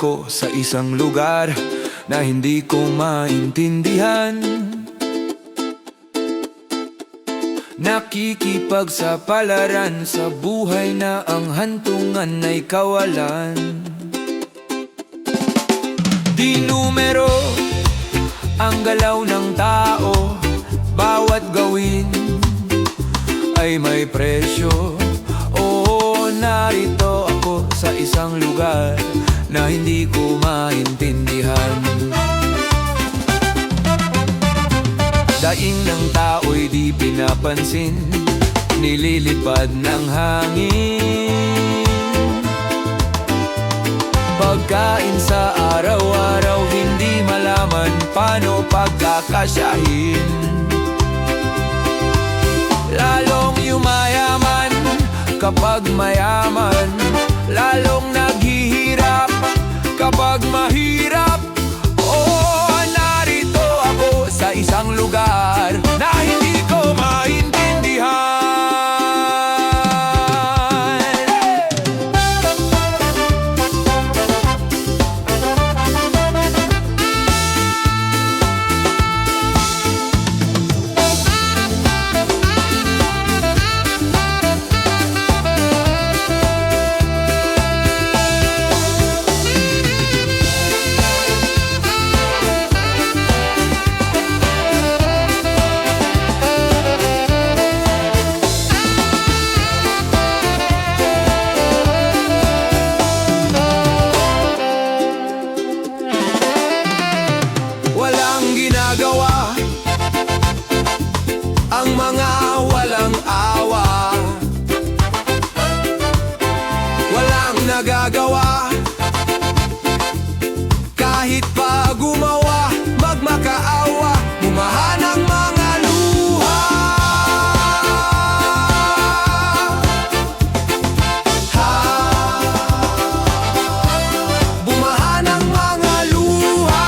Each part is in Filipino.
ako sa isang lugar na hindi ko maintindihan. Nakikipagsapalaran sa buhay na ang hantungan ay kawalan. Di numero ang galaw ng tao, bawat gawin ay may presyo. Oo, narito ako sa isang lugar na hindi ko maintindihan. Daing ng tao'y di pinapansin, nililipad ng hangin. Pagkain sa araw-araw, hindi malaman paano pagkakasyahin. Lalong yumayaman kapag mayaman, lalong naghihirap kapag mahirap. Oh, narito ako sa isang lugar na hindi ko maintindihan. Ginagawa ang mga walang awa, walang nagagawa kahit pa gumawa, magmakaawa, bumahan ang mga luha. Bumahan ang mga luha.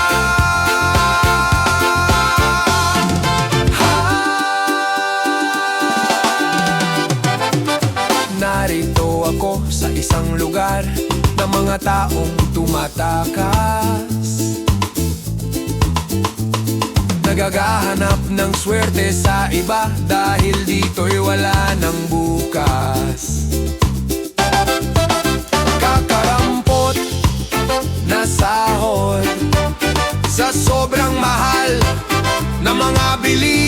Narito ako sa isang lugar na mga taong tumatakas, naghahanap ng swerte sa iba dahil dito'y wala ng bukas. Kakarampot na sahod sa sobrang mahal na mga bilihin.